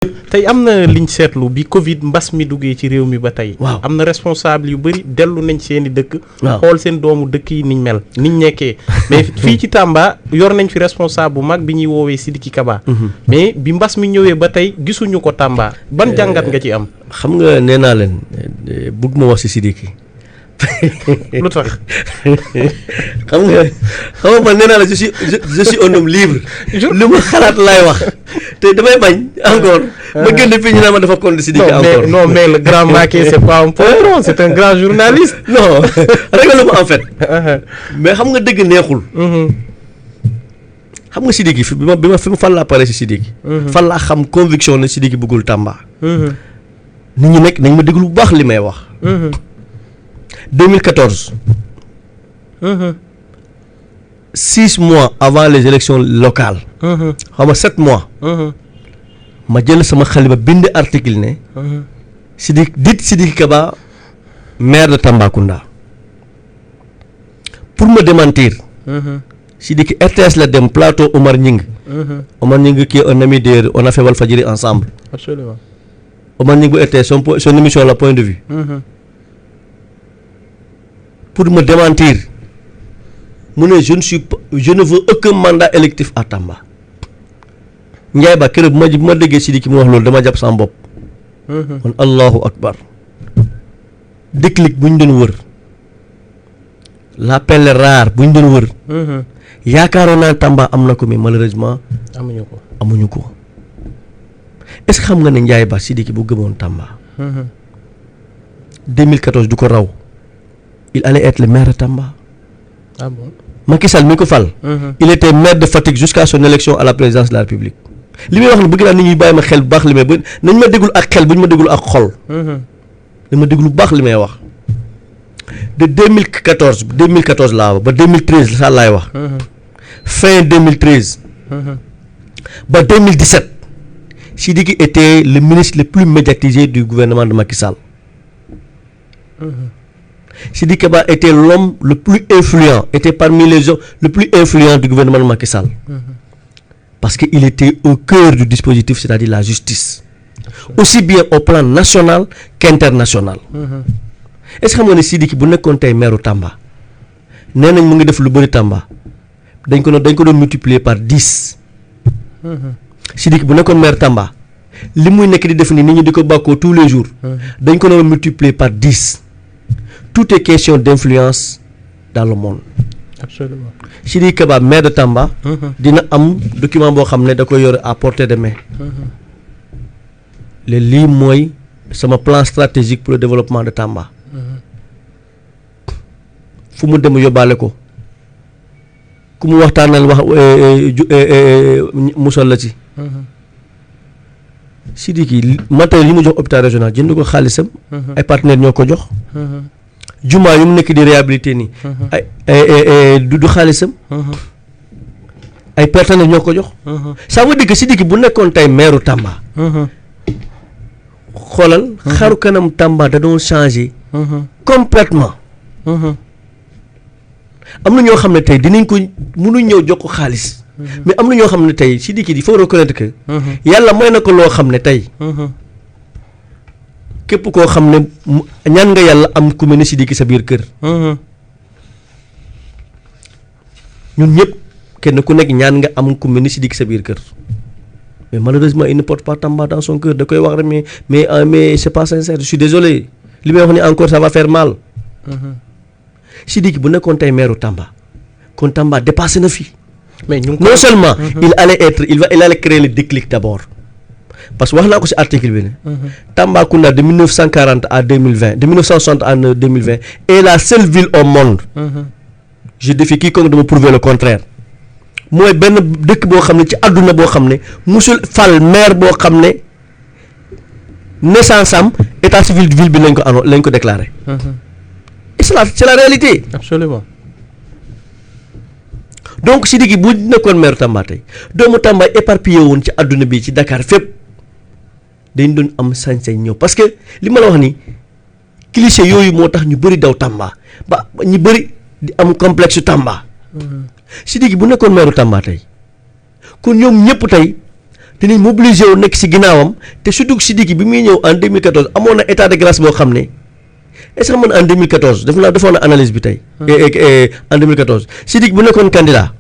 tey am na liñ seetlu bi Covid mbas mi duggee ci réew mi ba tey. waaw am na responsable yu bëri dellu nañ seen i dëkk. waaw xool seen doomu dëkk yi niñ mel niñ nekkee. mais fii ci Tamba yor nañ fi responsable bu mag bi ñuy woowee Sidiki Kaba. mais bi mbas mi ñëwee ba tey gisuñu ko Tamba. ban jàngat nga ci am. xam nga nee naa leen bëgg ma wax si Sidiki. lu tax. xam nga man nee naa la je suis un homme libre. lu ma xalaat laay wax te damay bañ encore. ma génn fii ñu naan ma dafa contre Sidiki encore. non mais le grand Mbacké c'est pas un poltron c'est un grand journaliste. non ragalu ma en fait. mais xam nga dëgg neexul. xam nga Sidiki fi ma fan laa pare si Sidiki. fan laa xam conviction ne Sidiki bëggul Tamba. nit ñi nekk nañ ma déglu bu baax li may wax. 2014. 6 mois avant les élections locales. xam nga 7 mois. ma jël sama xalima bind article ne. Sidiki Kaba maire de Tambacounda. pour me démentir. Sidiki RTS la dem plateau Omar Nying. Omar Nying qui est un ami d'ailleurs, on a fait Walfadjri ensemble. Absolument. Omar Nying bu RTS son émission la point de vue. Pour me démentir mu ne je ne veux aucun mandat électif à Tamba. Ndiaye Ba keroog bu ma déggee Sidiki mu wax loolu dama jàpp sama bopp. kon allahu akbar. déclic bu ñu doon wër. l'appel rare bu ñu doon wër. yaakaaroon naa Tamba am na ko mais malheureusement. amuñu ko. est-ce que xam nga ne Ndiaye Ba Sidiki bu gëmoon Tamba. 2014 du ko raw. il allait être le maire de Tamba. Ah bon? Macky Sall mi ko fal. Il était maire de Fatick jusqu'à son élection à la présidence de la République. li may wax ne bëgg naa nit ñi bàyyi ma xel bu baax li may ba nañ ma déglu ak xel bu ñu ma déglu ak xol. nañ ma déglu bu baax li may wax. de 2014 laa wax ba 2013 saa laay wax. fin 2013. ba 2017. Sidiki était le ministre le plus médiatisé du gouvernement de Macky Sall. Sidiki Kaba était l'homme le plus influent, était parmi les hommes le plus influent du gouvernement de Macky Sall. Parce qu'il était au cœur du dispositif, c'est-à-dire la justice. Aussi bien au plan national qu'international. Est-ce que xam nga ne Sidiki bu nekkoon tey maire Tamba nee nañ mu ngi def lu bëri Tamba dañ ko doon multiplier par 10. Sidiki bu nekkoon maire Tamba li muy nekk di def ni nit ñi di ko bàkkoo tous les jours dañ ko doon multiplier par 10. Tout est question d'influence dans le monde. Absolument. Sidiki Kaba maire de Tamba. dina am document boo xam ne da koy yore à portée de main. lii mooy sama plan stratégique pour le développement de Tamba. fu mu dem yóbbaale ko ku mu waxtaanal wax musal la ci. Sidiki matériel yi mu jox hôpital régional jënd ko xaalisam. ay partenaires ñoo ko jox. jumaa yu mu nekk di réhabilité nii. ay du xaalisam. ay partenaires ñoo ko jox. ça veut dire que Sidiki bu nekkoon tey maire Tamba. xoolal xaru kanam Tamba da doon changé. complètement. am na ñoo xam ne tey dinañ ko mënuñ ñëw jox ko xaalis. mais am na ñoo xam ne tey Sidiki il faut reconnaître que. yàlla may na ko loo xam ne tey. képp koo xam ne ñaan nga yàlla am ku mel ne Sidiki sa biir kër. ñun ñëpp kenn ku nekk ñaan nga am ku mel ne Sidiki sa biir kër. mais malheureusement il ne porte pas Tamba dans son cœur da koy wax rek mais c'est pas sincère je suis désolé li may wax ni encore ça va faire mal. Sidiki bu nekkoon tey maire Tamba kon Tamba dépassé na fi. mais ñu non seulement. il allait créer le déclic d'abord. parce que wax naa ko ci article bi ne. Tambacounda de 1940 à 2020 de 1960 à 2020 est la seule ville au monde. je défie quiconque de me prouver le contraire. mooy benn dëkk boo xam ne ci àdduna boo xam ne musul fal maire boo xam ne naissance am état civil de ville bi lañ ko déclaré. c'est la réalité. Absolument. donc Sidiki bu nekkoon maire Tamba tey doomu Tamba éparpillé woon ci àdduna bi ci Dakar fépp dañ doon am sañ-sañ ñëw parce que li ma la wax ni cliché yooyu moo tax ñu bëri daw Tamba ba ñu bëri di am complexe Tamba. Sidiki bu nekkoon maire Tamba tey kon ñoom ñëpp tey dinañ mobiliser wu nekk si ginnaawam te surtout Sidiki bi muy ñëw en 2014 amoon na état de grâce boo xam ne est-ce que man en 2014 defoon na analyse bi tey. En 2014 Sidiki bu nekkoon candidat.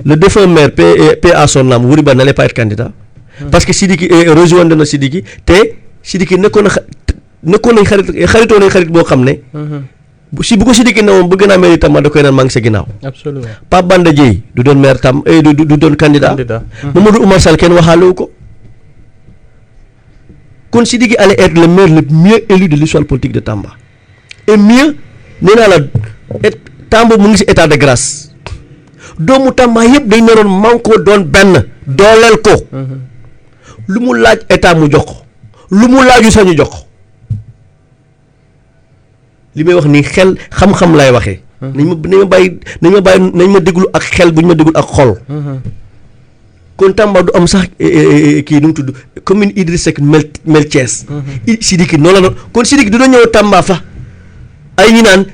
Le défunt maire paix à son âme Wuri Ba n'allait pas être candidat. Parce que Sidiki rejoindre na Sidiki te Sidiki nekkoon nañ xaritoo nañ xarit boo xam ne. bu ko Sidiki ne woon bëgg naa maire Tamba da koy naan maa ngi sa ginnaaw. Absolument. Pape Banda Dièye du doon maire du doon candidat. Mamadou Oumar Sall kenn waxaale wu ko. kon Sidiki allait être le maire le mieux élu de l'histoire politique de Tamba. Et mieux nee naa la Tamba mu ngi si état de grâce. doomu Tamba yëpp dañ naroon manko doon benn dooleel ko. lu mu laaj état mu jox ko lu mu laaju sañu jox ko li may wax nii xel xam-xam lay waxee. nañ ma déglu ak xel bu ñu ma déglu ak xol. kon Tamba du am sax kii nu mu tudd commune Idriss Seck mel Thiès. Sidiki noonu la noonu kon Sidiki du doon ñëw Tamba fa ay ñu naan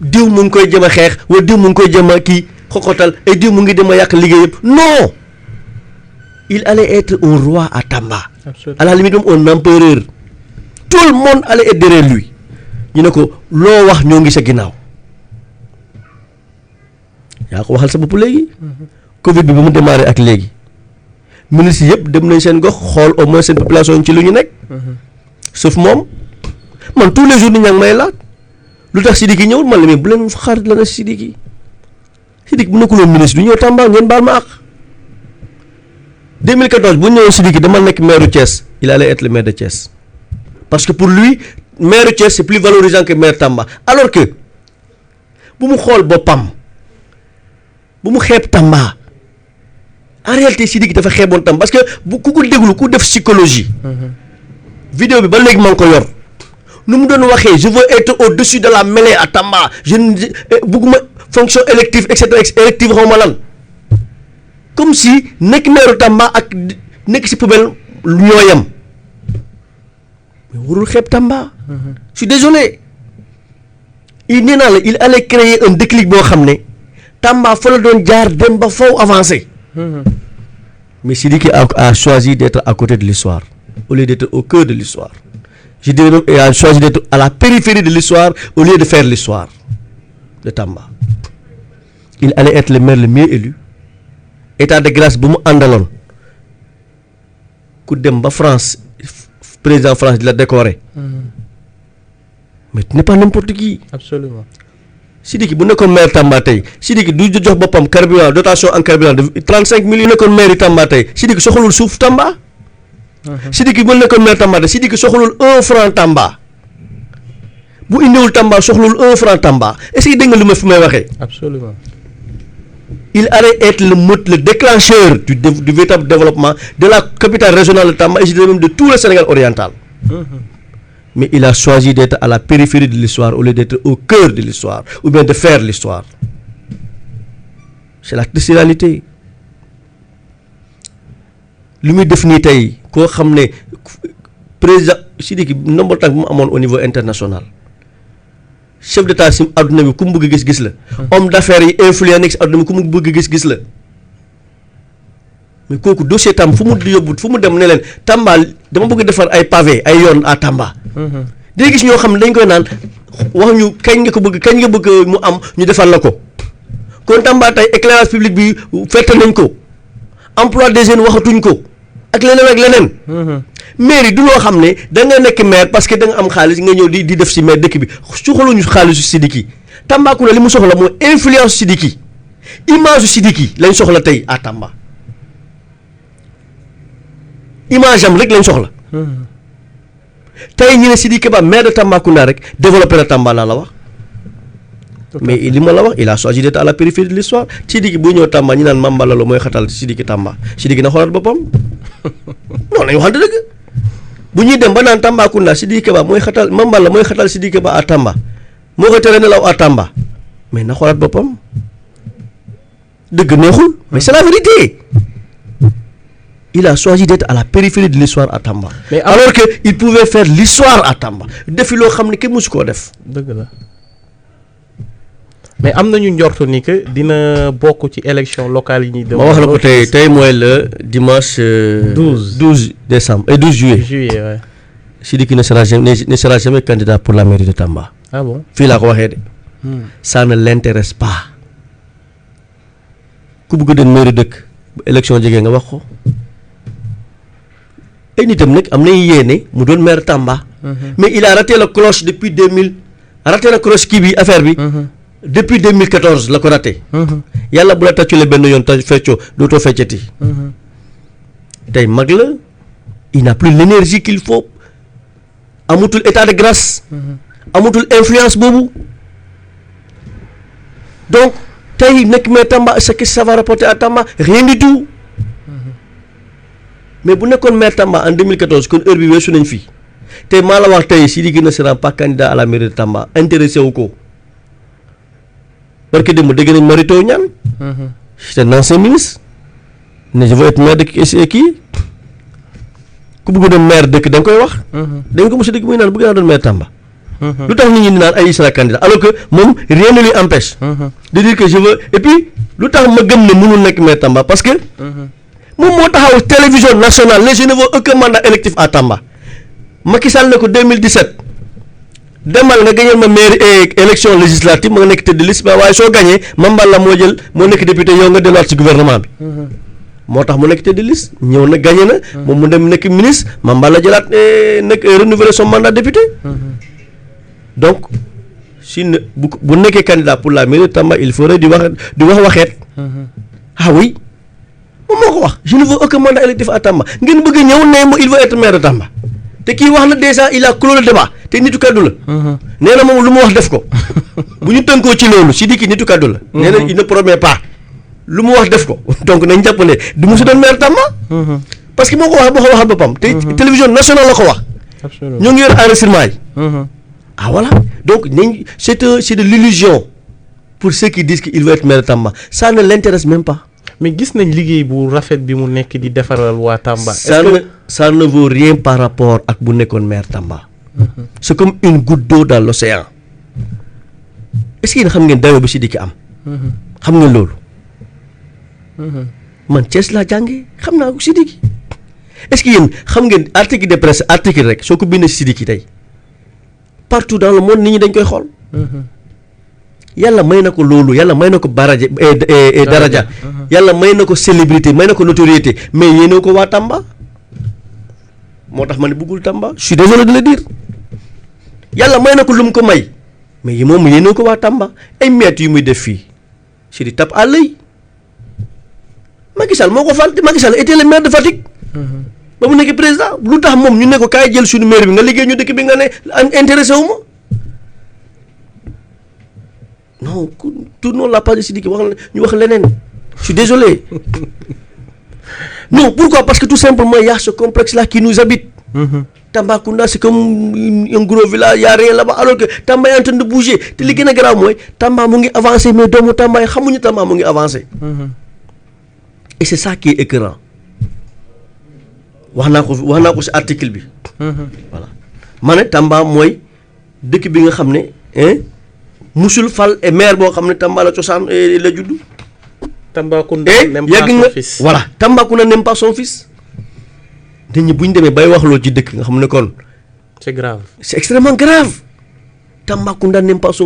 diw mu ngi koy jëm a xeex wala diw mu ngi koy jëm a kii xoxotal ay diw mu ngi dem a yàq liggéey yëpp non il allait être un roi à Tamba. Absolument. À la limite un empereur. Tout le monde allait être derrière lui. ñu ne ko loo wax ñoo ngi sa ginnaaw yaa ko waxal sa bopp léegi. Covid bi ba mu démarré ak léegi ministre yëpp dem nañ seen gox xool au moins seen population ci lu ñu nekk. sauf moom man tous les jours nit ñaa ngi may laaj lu tax Sidiki ñëwul man la mais bu leen xaar la na Sidiki bu nekkuloon ministre du ñëw Tamba ngeen baal ma àq. 2014 bu ñëwee Sidiki dama nekk maire de Thiès il allait être le maire de Thiès parce que pour lui maire de Thiès c'est plus valorisant que maire Tamba alors que bu mu xool boppam bu mu xeeb Tamba en réalité Sidiki dafa xeeboon Tamba parce que bu ku ko déglu ku def psychologie. vidéo bi ba léegi maa ngi ko yor nu mu doon waxee je veux être au-dessus de la mêlée à Tamba je bugguma fonction élective et cetera élective xaw ma lan. comme si nekk meeru Tamba ak nekk si poubelle ñoo yem mais warul xeeb Tamba. Je suis désolé nee naa la il allait créer un déclic boo xam ne Tamba fa la doon jaar dem ba faw avancer. Mais Sidiki a choisi d'être à côté de l'histoire au lieu d'être au cœur de l'histoire. Je dirais il a choisi d'être à la périphérie de l'histoire au lieu de faire l'histoire de Tamba. Il allait être le maire le mieux élu. État de grâce bu mu àndaloon ku dem ba France président France di la décorer. Mais tu n'es pas n'importe qui. Absolument. Sidiki bu nekkoon maire Tamba tey Sidiki du jox boppam carburant dotation en carburant de 35 millions nekkoon maire Tamba tey Sidiki soxalul suuf Tamba. Sidiki bu nekkoon maire Tamba tey Sidiki soxalul 1 franc Tamba bu indiwul Tamba soxalul 1 franc Tamba est-ce que dégg nga lu ma fi may waxee. Absolument. Il allait être le déclencheur du véritable développement de la capitale régionale de Tamba et je dirais même de tout le Sénégal oriental. Mais il a choisi d'être à la périphérie de l'histoire au lieu d'être au cœur de l'histoire ou bien de faire l'histoire. C'est la réalité. Lu muy def nii tey koo xam ne président Sidiki nombre tànk bu mu amoon au niveau international chef d'état si adduna bi ku mu bëgg gis-gis la. homme d'affaires yi influent nekk si adduna bi ku mu bëgg gis-gis la. mais kooku dossier Tamba fu mu yóbbu fu mu dem ne leen Tamba dama bëgg defar ay pavé ay yoon à Tamba. day gis ñoo xam ne dañ koy naan wax ñu kañ nga bëgg mu am ñu defal la ko kon Tamba tey éclairage public bi fekk nañ ko emploi des jeunes waxatuñ ko ak leneen. mairie du loo xam ne da nga nekk maire parce que da nga am xaalis nga ñëw di def si maire dëkk bi soxaluñu xaalisu Sidiki Tambacounda li mu soxla mooy influence Sidiki image Sidiki lañ soxla tey à Tamba image am rek lañ soxla. tey ñu ne Sidiki Kaba maire de Tambacounda rek développé na Tamba laa la wax. mais li ma la wax il a choisi d'être à la périphérie de l'histoire Sidiki bu ñëw Tamba ñu naan Mame Balla Lo mooy xatal Sidiki Tamba Sidiki na xoolaat boppam non nañu waxante dëgg bu ñuy dem ba naan Tambacounda Sidiki Kaba mooy xatal Mame Balla mooy xatal Sidiki Kaba à Tamba moo koy tere nelaw à Tamba mais na xoolaat boppam dëgg neexul mais c'est la vérité. Il a choisi d'être à la périphérie de l'histoire à Tamba. Mais alors que il pouvait faire l'histoire à Tamba defi loo xam ne kenn mësu koo def. dëgg la mais am nañu njortu ni que dina bokk ci élection locale yi ñuy ma wax la ko tey mooy le dimanche 12 décembre et 12 juillet ouais. Sidiki ne sera jamais candidat pour la mairie de Tamba. Ah bon? Fii laa ko waxee de. Ça ne l'intéresse pas. Ku bëgg dem mairie dëkk bu élection jege nga wax ko. Ay nitam nag am nañu yéene mu doon maire Tamba. Mais il a raté la cloche depuis 2000. Raté la cloche kii bi affaire bi. Depuis 2014 la ko raté. Yàlla bu la tàcculee benn yoon ta feccoo dootoo feccati. Tey mag la. Il n'a plus l'énergie qu'il faut. Amutul état de grâce. Amutul influence boobu. Donc tey nekk mais Tamba ce que ça va rapporter à Tamba rien du tout. Mais bu nekkoon maire Tamba en 2014 kon heure bi weesu nañ fii te maa la wax tey Sidiki ne sera pas candidat à la mairie de Tamba intéressé wu ko parce que dem dégg nañ Marito Niane. C'est un ancien ministre ne je veux être maire de kii ku bëgg doon maire dëkk da nga koy wax. da nga ko mos a dégg muy naan bëgg naa doon maire Tamba. lu tax nit ñi naan ay sera candidat alors que moom rien ne lui empêche. de dire que je veux et puis lu tax ma gëm ne mënul nekk maire Tamba parce que. moom moo taxaw télévision nationale ne je ne veux aucun mandat électif à Tamba Macky Sall ne ko 2017 demal nga gañal ma maire élection législative ma nga nekk tête de liste waaye soo gañee Mamballa moo nekk député yow nga delluwaat ci gouvernement bi. moo tax mu nekk tête de liste ñëw na gagné na. moom mu dem nekk ministre Mamballa jëlaat nekk renouveler son mandat député. donc si ne bu nekkee candidat pour la mairie de Tamba il faudrait di wax waxeet. Ah oui. moom moo ko wax je ne veux aucun mandat électif à Tamba ngeen bëgg ñëw ne il veut être maire de Tamba te kii wax na déjà il a clos le débat te nitu kaddu la. nee na moom lu mu wax def ko bu ñu tënkoo ci loolu Sidiki nitu kaddu la. nee na il ne promet pas lu mu wax def ko donc nañ jàpp ne du musu doon maire Tamba. parce que moo ko waxal boppam. te télévision nationale la ko wax. absolument ñoo ngi yor enregistrement yi. Ah voilà donc nañ c'est de l'illusion pour ceux qui disent qu'il veut être maire de Tamba ça ne l'intéresse même pas. mais gis nañ liggéey bu rafet bi mu nekk di defaral waa Tamba. Ça ne vaut rien par rapport ak bu nekkoon maire Tamba. C'est comme une goutte d'eau dans l'océan. Est-ce que yéen xam ngeen dayoo bi Sidiki am. xam ngeen loolu. man Thiès laa jàngee xam naa ko Sidiki. Est-ce que yéen xam ngeen article de presse article rek soo ko bindee Sidiki tey partout dans le monde nit ñi dañ koy xool. yàlla may na ko loolu yàlla may na ko baraja daraja yàlla may na ko célébrité may na ko notoriété mais yéene ko waa Tamba moo tax ma ne bëggul Tamba je suis désolé de le dire yàlla may na ko lu mu ko may mais moom yéene ko waa Tamba ay mètres yu muy def fii c'est di tape à l'œil Macky Sall moo ko fal te Macky Sall était le maire de Fatick ba mu nekk président lu tax moom ñu ne ko kaay jël suñu maire bi nga liggéey ñu dëkk bi nga ne intéressé wu ma non tournons la page de Sidiki ñu wax leneen je suis désolé non pourquoi parce que tout simplement il y a ce complexe là qui nous habite. Tambacounda c'est comme un gros village y a rien là-bas alors que Tamba est en train de bouger te li gën a garaaw mooy Tamba mu ngi avancé mais doomu Tamba yi xamuñu Tamba mu ngi avancé. Et c'est ça qui est écœurant wax naa ko ci article bi. Voilà ma ne Tamba mooy dëkk bi nga xam ne musul fal et maire boo xam ne Tamba la cosaan la juddu. Tambacounda n'aime pas son fils. Voilà Tambacounda n'aime pas son fils. nit ñi bu ñu demee bay wax loo ci dëkk nga xam ne kon. C'est grave. C'est extrêmement grave. Tambacounda n'aime pas son